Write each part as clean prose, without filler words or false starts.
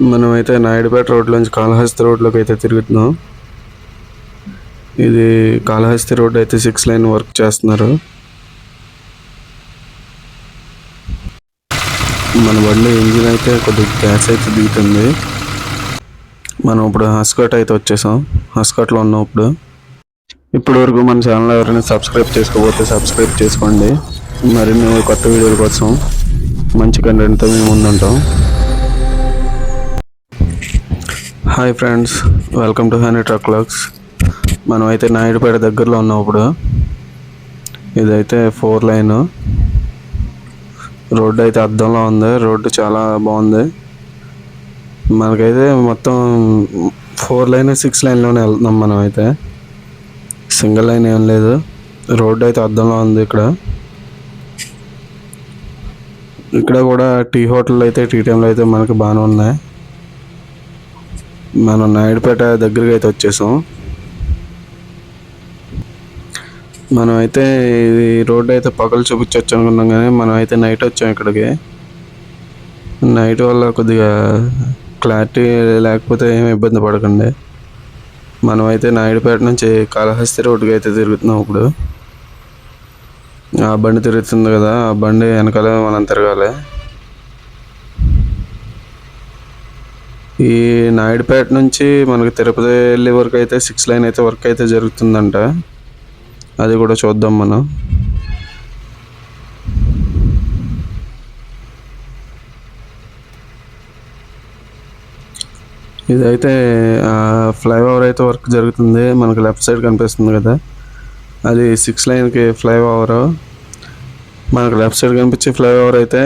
మనమైతే నాయుడుపేట రోడ్లోంచి కాళహస్తి రోడ్లోకి అయితే తిరుగుతున్నాం. ఇది కాళహస్తి రోడ్ అయితే 6 లైన్ వర్క్ చేస్తున్నారు. మన బండి ఇంజిన్ అయితే కొద్దిగా గ్యాస్ అయితే దిగుతుంది. మనం ఇప్పుడు హస్కట్ అయితే వచ్చేసాం. హస్కట్లో ఉన్నాం ఇప్పుడు. ఇప్పటి వరకు మన ఛానల్ ఎవరైనా సబ్స్క్రైబ్ చేసుకోకపోతే సబ్స్క్రైబ్ చేసుకోండి. మరిన్ని కొత్త వీడియోల కోసం మంచి కంటెంట్తో మేము ముందుంటాం. Hi friends, welcome to honey truck vlogs. మనం అయితే నాయుడుపేట దగ్గరలో ఉన్నాం ఇప్పుడు. ఇదైతే 4 లైన్ రోడ్డు అయితే అద్దంలో ఉంది. రోడ్డు చాలా బాగుంది. మనకైతే మొత్తం 4 లైన్ 6 లైన్లోనే వెళ్తున్నాం. మనం అయితే సింగిల్ లైన్ ఏం లేదు. రోడ్డు అయితే అద్దంలో ఉంది. ఇక్కడ కూడా టీ హోటల్ అయితే టీ టైంలో అయితే మనకి బాగానే ఉన్నాయి. మనం నాయుడుపేట దగ్గరికి అయితే వచ్చేసాం. మనం అయితే ఇది రోడ్డు అయితే పగలు చూపించవచ్చు అనుకున్నాం, కానీ మనం అయితే నైట్ వచ్చాం ఇక్కడికి. నైట్ వల్ల కొద్దిగా క్లారిటీ లేకపోతే ఏమి ఇబ్బంది పడకండి. మనం అయితే నాయుడుపేట నుంచి కాళహస్తి రోడ్డుకి అయితే తిరుగుతున్నాం ఇప్పుడు. ఆ బండి తిరుగుతుంది కదా, ఆ బండి వెనకాల మనం తిరగాలి. ఈ నాయుడుపేట నుంచి మనకి తిరుపతి వెళ్ళే వరకు అయితే 6 లైన్ అయితే వర్క్ అయితే జరుగుతుందంట. అది కూడా చూద్దాం మనం. ఇదైతే ఫ్లైఓవర్ అయితే వర్క్ జరుగుతుంది. మనకి లెఫ్ట్ సైడ్ కనిపిస్తుంది కదా, అది 6 లైన్కి ఫ్లైఓవర్. మనకు లెఫ్ట్ సైడ్ కనిపించే ఫ్లైఓవర్ అయితే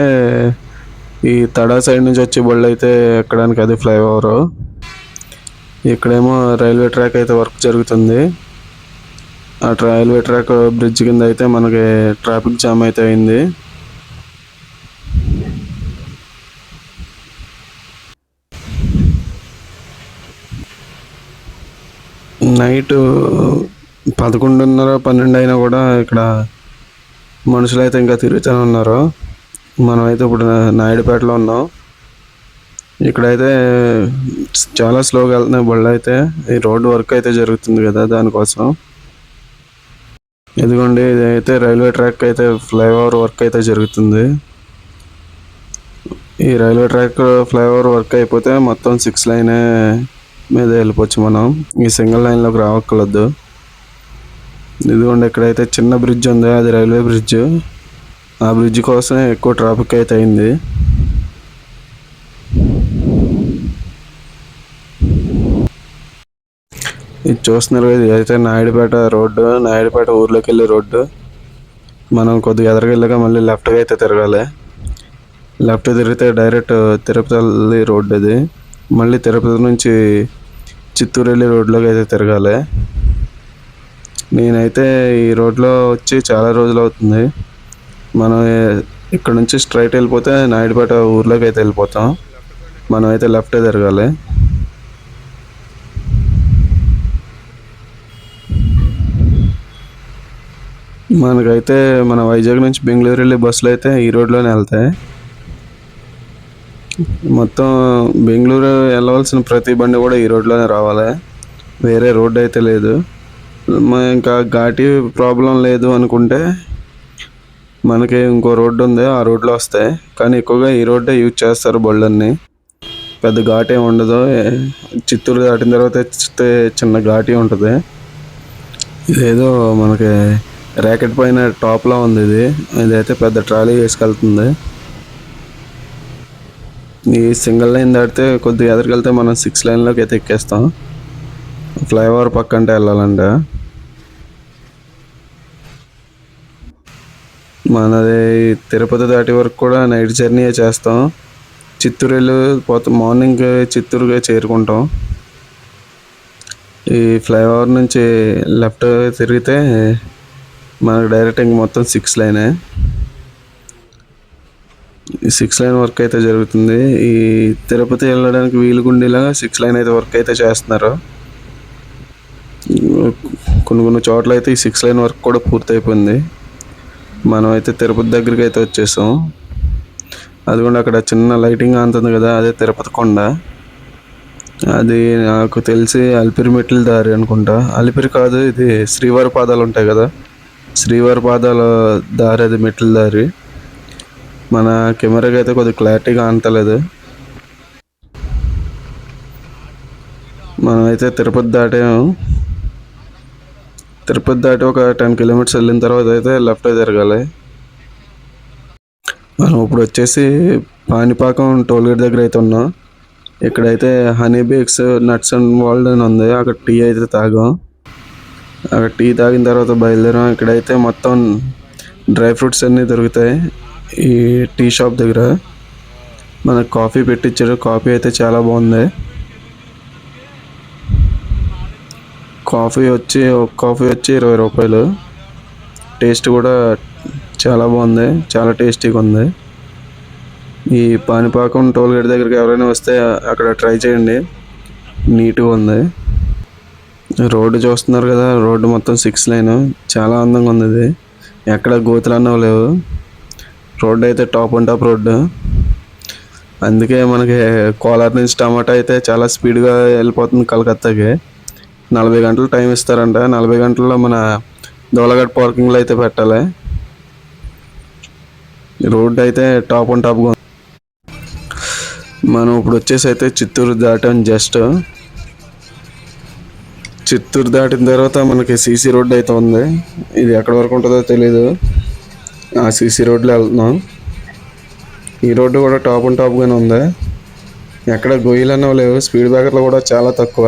ఈ తడా సైడ్ నుంచి వచ్చే బళ్ళు అయితే ఎక్కడానికి అది ఫ్లైఓవర్. ఇక్కడేమో రైల్వే ట్రాక్ అయితే వర్క్ జరుగుతుంది. ఆ రైల్వే ట్రాక్ బ్రిడ్జ్ కింద అయితే మనకి ట్రాఫిక్ జామ్ అయితే అయింది. నైట్ 11:30, 12 అయినా కూడా ఇక్కడ మనుషులు అయితే ఇంకా తిరుగుతూనే ఉన్నారు. మనం అయితే ఇప్పుడు నాయుడుపేటలో ఉన్నాం. ఇక్కడైతే చాలా స్లోగా వెళ్తున్నాయి బళ్ళు అయితే. ఈ రోడ్డు వర్క్ అయితే జరుగుతుంది కదా, దానికోసం. ఇదిగోండి, ఇదైతే రైల్వే ట్రాక్ అయితే ఫ్లైఓవర్ వర్క్ అయితే జరుగుతుంది. ఈ రైల్వే ట్రాక్ ఫ్లైఓవర్ వర్క్ అయిపోతే మొత్తం 6 లైన్ మీద వెళ్ళిపోవచ్చు మనం. ఈ సింగిల్ లైన్లోకి రావక్కర్లేదు. ఇదిగోండి, ఇక్కడైతే చిన్న బ్రిడ్జ్ ఉంది, అది రైల్వే బ్రిడ్జ్. ఆ బ్రిడ్జ్ కోసమే ఎక్కువ ట్రాఫిక్ అయితే అయింది. ఇది చూస్తున్నారు, ఇది అయితే నాయుడుపేట రోడ్డు, నాయుడుపేట ఊర్లోకి వెళ్ళే రోడ్డు. మనం కొద్దిగా ఎదరికెళ్ళగా మళ్ళీ లెఫ్ట్గా అయితే తిరగాలి. లెఫ్ట్ తిరిగితే డైరెక్ట్ తిరుపతి వెళ్ళే రోడ్డు ఇది. మళ్ళీ తిరుపతి నుంచి చిత్తూరు వెళ్ళే రోడ్లోకి అయితే తిరగాలి. నేనైతే ఈ రోడ్లో వచ్చి చాలా రోజులు అవుతుంది. మనం ఇక్కడ నుంచి స్ట్రైట్ వెళ్ళిపోతే నాయుడుపేట ఊర్లోకి అయితే వెళ్ళిపోతాం. మనం అయితే లెఫ్టే తిరగాలి. మనకైతే మన వైజాగ్ నుంచి బెంగళూరు వెళ్ళే బస్సులు అయితే ఈ రోడ్లోనే వెళ్తాయి. మొత్తం బెంగళూరు వెళ్ళవలసిన ప్రతి బండి కూడా ఈ రోడ్లోనే రావాలి. వేరే రోడ్డు అయితే లేదు. ఇంకా ఘాటి ప్రాబ్లం లేదు అనుకుంటే మనకి ఇంకో రోడ్డు ఉంది, ఆ రోడ్లో వస్తాయి. కానీ ఎక్కువగా ఈ రోడ్డే యూజ్ చేస్తారు బళ్ళన్నీ. పెద్ద ఘాట్ ఏమి ఉండదు. చిత్తూరు దాటిన తర్వాత చిన్న ఘాటి ఉంటుంది. ఇదేదో మనకి ర్యాకెట్ పైన టాప్లా ఉంది. ఇదైతే పెద్ద ట్రాలీ వేసుకెళ్తుంది. ఈ సింగిల్ లైన్ దాటితే కొద్దిగా ఎదురుకెళ్తే మనం 6 లైన్లోకి అయితే ఎక్కేస్తాం. ఫ్లైఓవర్ పక్కంటే వెళ్ళాలంట. మనది తిరుపతి దాటి వరకు కూడా నైట్ జర్నీయే చేస్తాం. చిత్తూరు వెళ్ళిపోతాం, మార్నింగ్ చిత్తూరుగా చేరుకుంటాం. ఈ ఫ్లైఓవర్ నుంచి లెఫ్ట్ తిరిగితే మనకు డైరెక్ట్ ఇంక మొత్తం 6 లైనే. ఈ 6 లైన్ వర్క్ అయితే జరుగుతుంది. ఈ తిరుపతి వెళ్ళడానికి వీలుగుండేలాగా 6 లైన్ అయితే వర్క్ అయితే చేస్తున్నారు. కొన్ని చోట్ల అయితే ఈ 6 లైన్ వర్క్ కూడా పూర్తయిపోయింది. మనం అయితే తిరుపతి దగ్గరికి అయితే వచ్చేసాం. అది కూడా అక్కడ చిన్న లైటింగ్ అంతుంది కదా, అదే తిరుపతి కొండ. అది నాకు తెలిసి అలిపిరి మెట్ల దారి అనుకుంటా. అలిపిరి కాదు, ఇది శ్రీవారి పాదాలు ఉంటాయి కదా, శ్రీవారి పాదాల దారి, అది మెట్ల దారి. మన కెమెరాకి అయితే కొద్దిగా క్లారిటీగా అంతలేదు. మనమైతే తిరుపతి దాటాము. తిరుపతి దాటి ఒక 10 కిలోమీటర్స్ వెళ్ళిన తర్వాత అయితే లెఫ్ట్ తిరగాలి. మనం ఇప్పుడు వచ్చేసి పానిపాకం టోల్గేట్ దగ్గర అయితే ఉన్నాం. ఇక్కడైతే honey bakes nuts and world అని ఉంది. అక్కడ టీ అయితే తాగాం. అక్కడ టీ తాగిన తర్వాత బయలుదేరాం. ఇక్కడైతే మొత్తం డ్రై ఫ్రూట్స్ అన్నీ దొరుకుతాయి ఈ టీ షాప్ దగ్గర. మనకు కాఫీ పెట్టించారు. కాఫీ అయితే చాలా బాగుంది. ఒక కాఫీ వచ్చి 20 రూపాయలు. టేస్ట్ కూడా చాలా బాగుంది, చాలా టేస్టీగా ఉంది. ఈ పానిపాకం టోల్గేట్ దగ్గరికి ఎవరైనా వస్తే అక్కడ ట్రై చేయండి, నీట్గా ఉంది. రోడ్డు చూస్తున్నారు కదా, రోడ్డు మొత్తం 6 లైన్, చాలా అందంగా ఉంది. ఇది ఎక్కడ గోతులు అన్నవి లేవు. రోడ్డు అయితే టాప్ అండ్ టాప్ రోడ్డు. అందుకే మనకి కోలార్ నుంచి టమాటా అయితే చాలా స్పీడ్గా వెళ్ళిపోతుంది కలకత్తాకి. 40 గంటలు టైం ఇస్తారంట. 40 గంటల్లో మన దోలగడ్ పార్కింగ్లో అయితే పెట్టాలి. రోడ్డు అయితే టాప్ అండ్ టాప్గా ఉంది. మనం ఇప్పుడు వచ్చేసి అయితే చిత్తూరు దాటాం. చిత్తూరు దాటిన తర్వాత మనకి సీసీ రోడ్డు అయితే ఉంది. ఇది ఎక్కడి వరకు ఉంటుందో తెలీదు. ఆ సీసీ రోడ్లో వెళ్తున్నాం. ఈ రోడ్డు కూడా టాప్ అండ్ టాప్గానే ఉంది. ఎక్కడ గొయ్యలు అన్నవి లేవు. స్పీడ్ బ్రేకర్లు కూడా చాలా తక్కువ.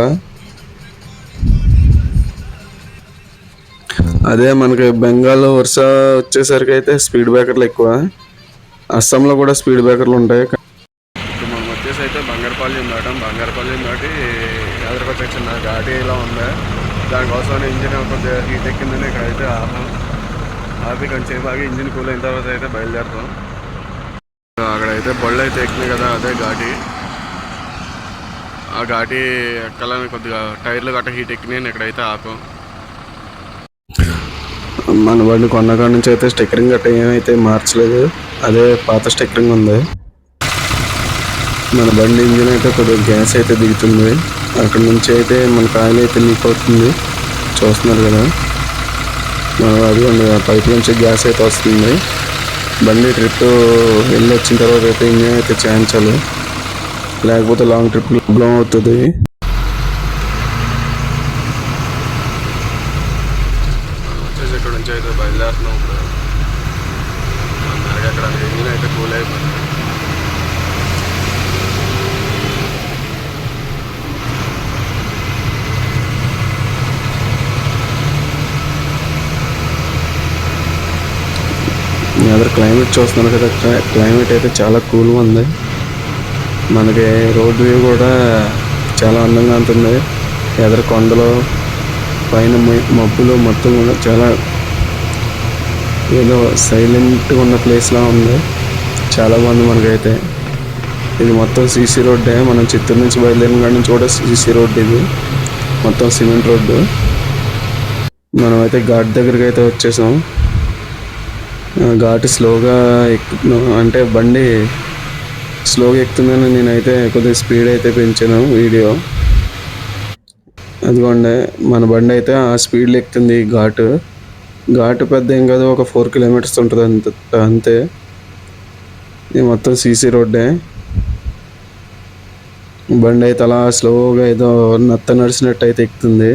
అదే మనకి బెంగాల్ వరుస వచ్చేసరికి అయితే స్పీడ్ బ్రేకర్లు ఎక్కువ. అస్సాంలో కూడా స్పీడ్ బ్రేకర్లు ఉంటాయి. మనం వచ్చేసి అయితే బంగారపల్లి దాటాం. బంగారపల్లి దాటి ఎదురుకొచ్చే చిన్న ఘాటి ఇలా ఉంది. దానికోసం ఇంజిన్ కొద్దిగా హీట్ ఎక్కిందని ఇక్కడైతే ఆపి కొంచెంసేపు ఆగి ఇంజిన్ కూల్ అయిన తర్వాత అయితే బయలుదేరుతాం. అక్కడైతే బళ్ళు అయితే ఎక్కినాయి కదా, అదే ఘాటి. ఆ ఘాటి ఎక్కాలని కొద్దిగా టైర్లు గట్ట హీట్ ఎక్కినాయి. ఇక్కడైతే ఆపం. మన బండి కొన్నకాడ నుంచి అయితే స్టిక్కరింగ్ గట్ట ఏమైతే మార్చలేదు, అదే పాత స్టిక్కరింగ్ ఉంది. మన బండి ఇంజిన్ అయితే కొద్దిగా గ్యాస్ అయితే దిగుతుంది. అక్కడ నుంచి అయితే మన ఆయిల్ అయితే లీక్ అవుతుంది, చూస్తున్నారు కదా. అది పైప్ నుంచి గ్యాస్ అయితే వస్తుంది. బండి ట్రిప్ వెళ్ళి వచ్చిన తర్వాత అయితే ఇంజిన్ అయితే చేయించాలి, లేకపోతే లాంగ్ ట్రిప్ ప్రాబ్లం అవుతుంది. వచ్చేసి ఇక్కడ నుంచి అయితే బయలుదేరుతున్నాం. ఇప్పుడు అందరికీ అక్కడ ఇంజిన్ అయితే కూల్ అయిపోయింది. అదర్ క్లైమేట్ చూస్తున్నారు కదా, క్లైమేట్ అయితే చాలా కూల్గా ఉంది. మనకి రోడ్ వ్యూ కూడా చాలా అందంగా ఉంటుంది. ఎదరు కొండలు, పైన మబ్బులు మొత్తం కూడా చాలా ఏదో సైలెంట్గా ఉన్న ప్లేస్లా ఉంది. చాలా బాగుంది. మనకైతే ఇది మొత్తం సీసీ రోడ్డే. మనం చిత్తూరు నుంచి బయలుదేరిన కాడి నుంచి కూడా సీసీ రోడ్. ఇది మొత్తం సిమెంట్ రోడ్డు. మనమైతే ఘాట్ దగ్గరికి అయితే వచ్చేసాం. ఘాటు స్లోగా ఎక్కుతున్నాం, అంటే బండి స్లోగా ఎక్కుతుందని నేనైతే కొద్దిగా స్పీడ్ అయితే పెంచాను వీడియో. అదిగోండి మన బండి అయితే ఆ స్పీడ్లో ఎక్కుతుంది. ఘాటు పెద్ద ఏం కాదు, ఒక 4 కిలోమీటర్స్ ఉంటుంది అంతే. ఇది మొత్తం సీసీ రోడ్డే. బండి అయితే అలా స్లోగా ఏదో నత్త నడిచినట్టు అయితే ఎక్కుతుంది.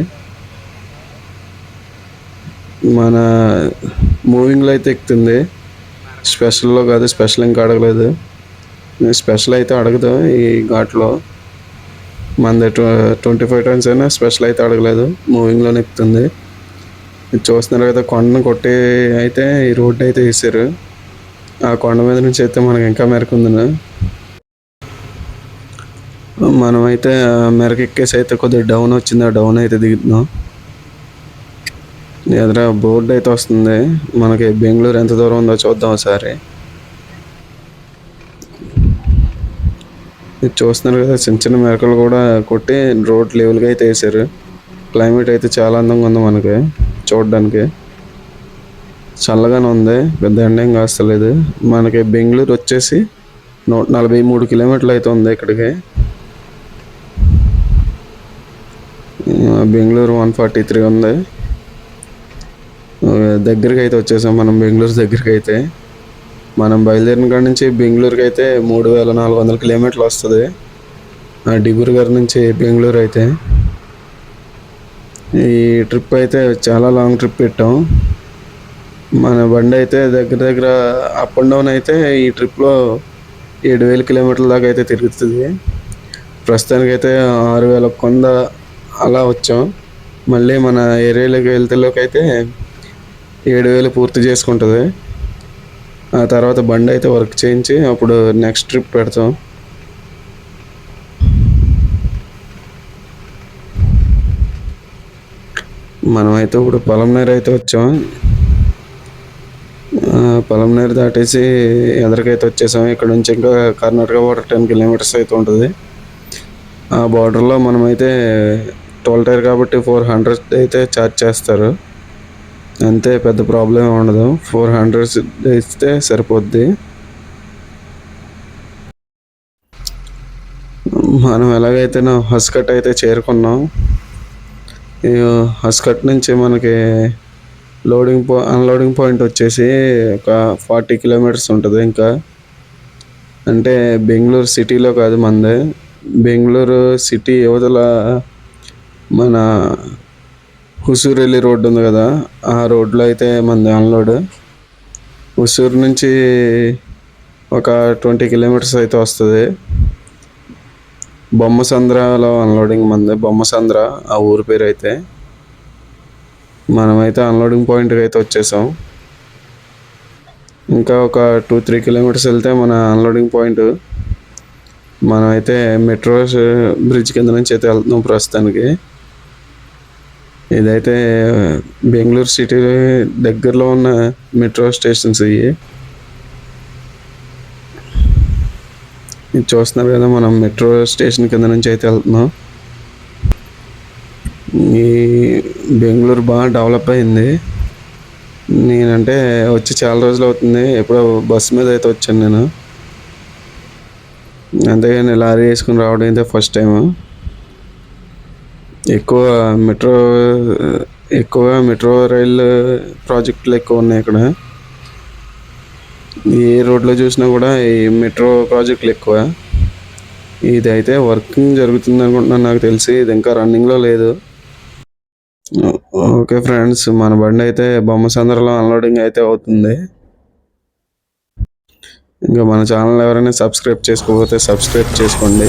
మన మూవింగ్లో అయితే ఎక్కుతుంది, స్పెషల్లో కాదు. స్పెషల్ ఇంకా అడగలేదు. స్పెషల్ అయితే అడగదు ఈ ఘాట్లో. మనది 25 టన్స్ అయినా స్పెషల్ అయితే అడగలేదు, మూవింగ్లోనే ఎక్కుతుంది. చూస్తున్నారు కదా, కొండను కొట్టి అయితే ఈ రోడ్డు అయితే వేసారు. ఆ కొండ మీద నుంచి అయితే మనకి ఇంకా మెరకుంది. మనమైతే మెరకు ఎక్కేసి అయితే కొద్దిగా డౌన్ వచ్చింది. ఆ డౌన్ అయితే దిగుతున్నాం. ఎదుర బోర్డు అయితే వస్తుంది. మనకి బెంగళూరు ఎంత దూరం ఉందో చూద్దాం ఒకసారి. ఇది చూస్తున్నారు కదా, చిన్న చిన్న మెరకలు కూడా కొట్టి రోడ్ లెవెల్గా అయితే వేసారు. క్లైమేట్ అయితే చాలా అందంగా ఉంది. మనకి చూడడానికి చల్లగానే ఉంది, పెద్ద ఎండ ఏం కాస్తలేదు. మనకి బెంగళూరు వచ్చేసి 143 కిలోమీటర్లు అయితే ఉంది ఇక్కడికి. బెంగళూరు 143 ఉంది. దగ్గరికి అయితే వచ్చేసాం మనం, బెంగళూరు దగ్గరికి అయితే. మనం బయలుదేరిన కాడ నుంచి బెంగళూరుకి అయితే 3400 కిలోమీటర్లు వస్తుంది, డిబ్రూగఢ్ నుంచి బెంగళూరు అయితే. ఈ ట్రిప్ అయితే చాలా లాంగ్ ట్రిప్ పెట్టాం. మన బండి అయితే దగ్గర దగ్గర అప్ అండ్ డౌన్ అయితే ఈ ట్రిప్లో 7000 కిలోమీటర్ల దాకా అయితే తిరుగుతుంది. ప్రస్తుతానికైతే 6100 అలా వచ్చాం. మళ్ళీ మన ఏరియాలోకి వెళ్తేలోకైతే 7000 పూర్తి చేసుకుంటుంది. ఆ తర్వాత బండి అయితే వర్క్ చేయించి అప్పుడు నెక్స్ట్ ట్రిప్ పెడతాం. మనమైతే ఇప్పుడు పొలంనేరు అయితే వచ్చాం. పొలంనేరు దాటేసి ఎదరికైతే వచ్చేసాం. ఇక్కడ నుంచి ఇంకా కర్ణాటక బార్డర్ 10 కిలోమీటర్స్ అయితే ఉంటుంది. ఆ బార్డర్లో మనమైతే టోల్ టైర్ కాబట్టి 400 అయితే ఛార్జ్ చేస్తారు. అంతే, పెద్ద ప్రాబ్లం ఉండదు. 400 ఇస్తే సరిపోద్ది. మనం ఎలాగైతే హస్కట్ అయితే చేరుకున్నాం. హస్కట్ నుంచి మనకి అన్లోడింగ్ పాయింట్ వచ్చేసి ఒక 40 కిలోమీటర్స్ ఉంటుంది. ఇంకా అంటే బెంగళూరు సిటీలో కాదు మనది, బెంగళూరు సిటీ యువతల మన హుసూర్ రోడ్డు ఉంది కదా, ఆ రోడ్లో అయితే మనది అన్లోడ్. హుసూర్ నుంచి ఒక 20 కిలోమీటర్స్ అయితే వస్తుంది. బొమ్మసంద్రలో అన్లోడింగ్ మంది, బొమ్మసంద్ర ఆ ఊరి పేరు అయితే. మనమైతే అన్లోడింగ్ పాయింట్కి అయితే వచ్చేసాం. ఇంకా ఒక 2-3 కిలోమీటర్స్ వెళ్తే మన అన్లోడింగ్ పాయింట్. మనమైతే మెట్రో బ్రిడ్జ్ కింద నుంచి అయితే వెళ్తున్నాం ప్రస్తుతానికి. ఇదైతే బెంగళూరు సిటీ దగ్గరలో ఉన్న మెట్రో స్టేషన్స్ ఇవి. ఇది చూస్తున్నారు కదా, మనం మెట్రో స్టేషన్ కింద నుంచి అయితే వెళ్తున్నాం. ఈ బెంగళూరు బాగా డెవలప్ అయింది. నేనంటే వచ్చి చాలా రోజులు అవుతుంది. ఎప్పుడో బస్సు మీద అయితే వచ్చాను నేను, అంతేగాని లారీ వేసుకుని రావడం అయితే ఫస్ట్ టైం. ఎక్కువ మెట్రో రైల్ ప్రాజెక్టులు ఎక్కువ ఉన్నాయి ఇక్కడ. ఏ రోడ్లో చూసినా కూడా ఈ మెట్రో ప్రాజెక్టులు ఎక్కువ. ఇది అయితే వర్కింగ్ జరుగుతుంది అనుకుంటున్నాను, నాకు తెలిసి ఇది ఇంకా రన్నింగ్లో లేదు. ఓకే ఫ్రెండ్స్, మన బండి అయితే బొమ్మసంద్రలో అన్లోడింగ్ అయితే అవుతుంది. ఇంకా మన ఛానల్ ఎవరైనా సబ్స్క్రైబ్ చేసుకోకపోతే సబ్స్క్రైబ్ చేసుకోండి.